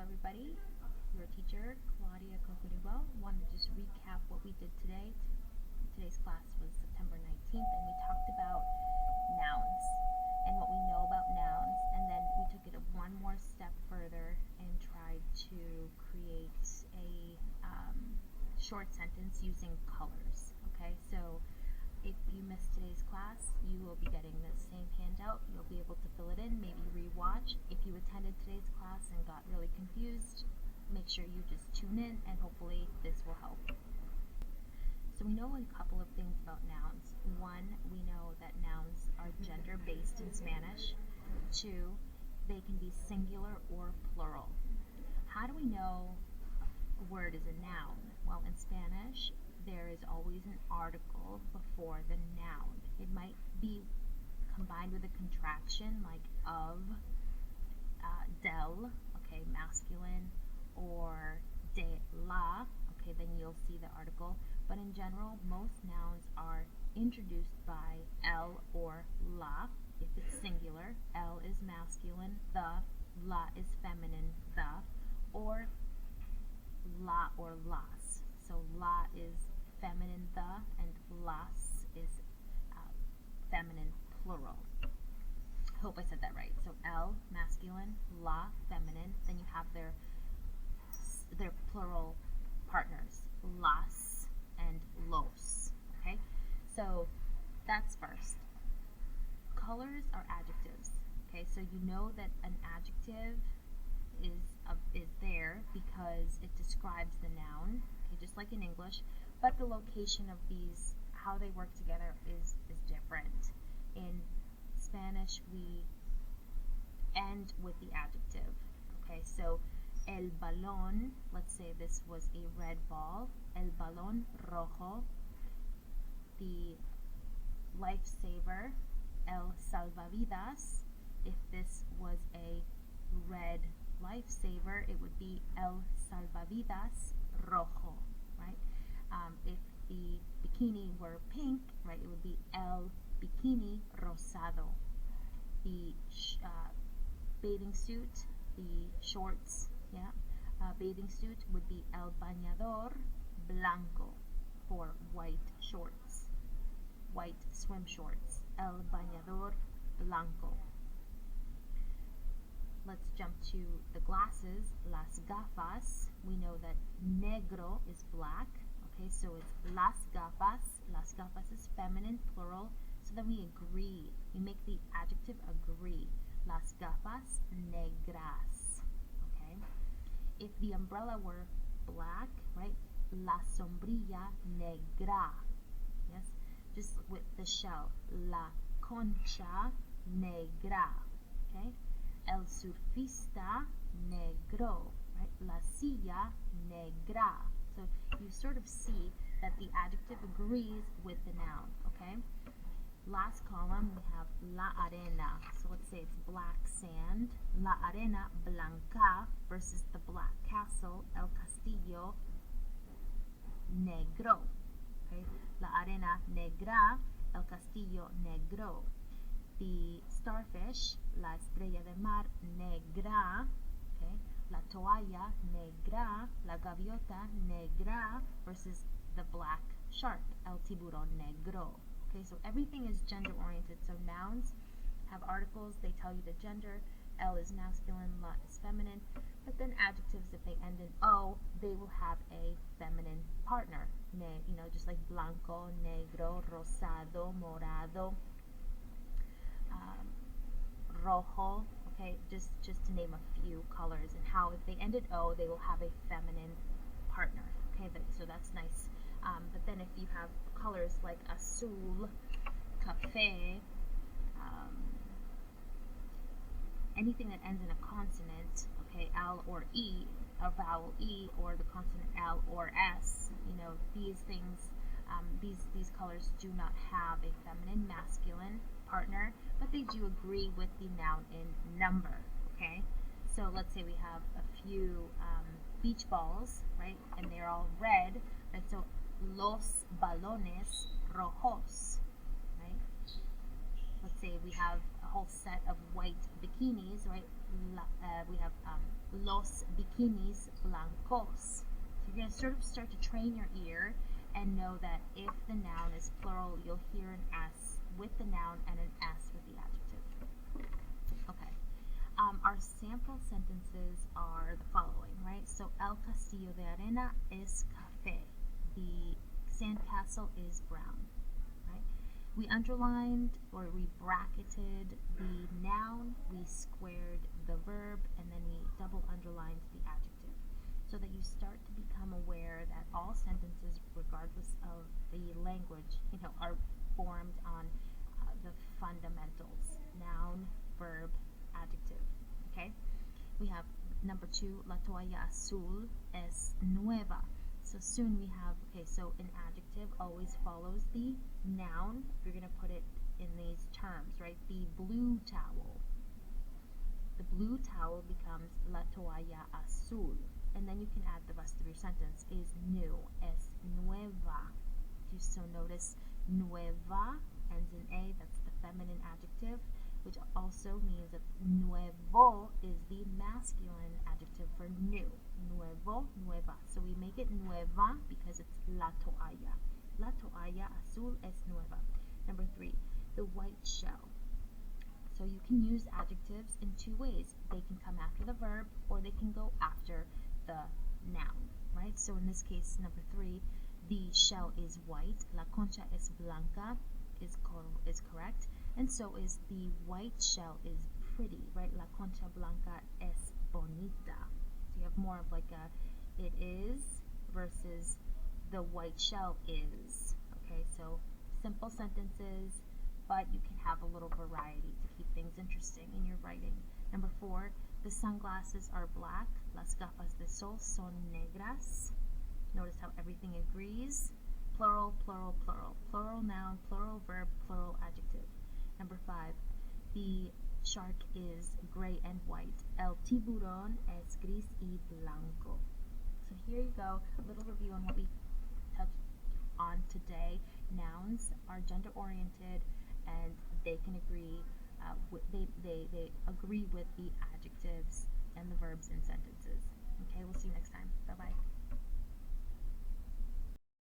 everybody. Your teacher, Claudia Cocoribo, wanted to just recap what we did today. Today's class was September 19th, and we talked about nouns and what we know about nouns, and then we took it one more step further and tried to create a short sentence using colors. Okay, so if you missed today's class, you will be getting the same handout. You'll be able to fill it in, maybe rewatch. If you attended today's class and got really confused, make sure you just tune in and hopefully this will help. So we know a couple of things about nouns. One, we know that nouns are gender-based in Spanish. Two, they can be singular or plural. How do we know a word is a noun? Well, in Spanish, there is always an article before the noun. It might be combined with a contraction like of, del, okay, masculine, or de la, okay, then you'll see the article. But in general, most nouns are introduced by el or la. If it's singular, el is masculine, the, la is feminine, the, or la or las. So la is feminine the, and las is feminine plural. I hope I said that right. So el, masculine, la, feminine. Then you have their plural partners, las and los. Okay, so that's first. Colors are adjectives. Okay, so you know that an adjective is there because it describes the noun. Okay, just like in English, but the location of these, how they work together, is different. In Spanish, we end with the adjective. Okay, so el balón, let's say this was a red ball, el balón rojo. The lifesaver, el salvavidas. If this was a red lifesaver, it would be el salvavidas rojo, right? If the bikini were pink, right, it would be el bikini rosado. The bathing suit, the shorts, bathing suit would be el bañador blanco for white shorts, white swim shorts, el bañador blanco. Let's jump to the glasses, las gafas. We know that negro is black. Okay, so it's las gafas. Las gafas is feminine, plural. So then we agree. We make the adjective agree. Las gafas negras. Okay. If the umbrella were black, right? La sombrilla negra. Yes. Just with the shell. La concha negra. Okay. El surfista negro, right? La silla negra. So you sort of see that the adjective agrees with the noun, okay? Last column, we have la arena. So let's say it's black sand. La arena blanca versus the black castle, el castillo negro. Okay? La arena negra, el castillo negro. The starfish, la estrella de mar negra, okay? La toalla negra, la gaviota negra versus the black shark, el tiburón negro. Okay, so everything is gender oriented. So nouns have articles, they tell you the gender. El is masculine, la is feminine. But then adjectives, if they end in O, they will have a feminine partner. Just like blanco, negro, rosado, morado. Rojo, okay, just to name a few colors, and how if they end in O, they will have a feminine partner. Okay, so that's nice. But then if you have colors like azul, café, anything that ends in a consonant, okay, L or E, a vowel E, or the consonant L or S, these things, these colors do not have a feminine, masculine partner, but they do agree with the noun in number, okay? So let's say we have a few beach balls, right, and they're all red, right? So los balones rojos, right? let's say we have a whole set of white bikinis, right? We have los bikinis blancos. So you're going to sort of start to train your ear and know that if the noun is plural, you'll hear an S with the noun and an S with the adjective. Okay. Our sample sentences are the following, right? So, el castillo de arena es café. The sandcastle is brown, right? We underlined or we bracketed the noun, we squared the verb, and then we double underlined the adjective, so that you start to become aware that all sentences, regardless of the language, are formed on the fundamentals: noun, verb, adjective. Okay, we have number 2, la toalla azul es nueva. So soon we have, okay, so an adjective always follows the noun. You're going to put it in these terms, right? The blue towel. The blue towel becomes la toalla azul. And then you can add the rest of your sentence. Is new, es nueva. So notice nueva ends in A, that's the feminine adjective, which also means that nuevo is the masculine adjective for new. Nuevo, nueva. So we make it nueva because it's la toalla. La toalla azul es nueva. Number 3, the white shell. So you can use adjectives in 2 ways. They can come after the verb or they can go after the noun, right? So in this case, number 3, the shell is white. La concha es blanca is correct. And so is the white shell is pretty, right? La concha blanca es bonita. So you have more of like a it is versus the white shell is. Okay, so simple sentences, but you can have a little variety to keep things interesting in your writing. Number 4, the sunglasses are black. Las gafas de sol son negras. Notice how everything agrees. Plural, plural, plural. Plural noun, plural verb, plural adjective. Number 5, the shark is gray and white. El tiburón es gris y blanco. So here you go, a little review on what we touched on today. Nouns are gender oriented and they can agree they agree with the adjectives and the verbs in sentences. Okay, we'll see you next time. Bye bye.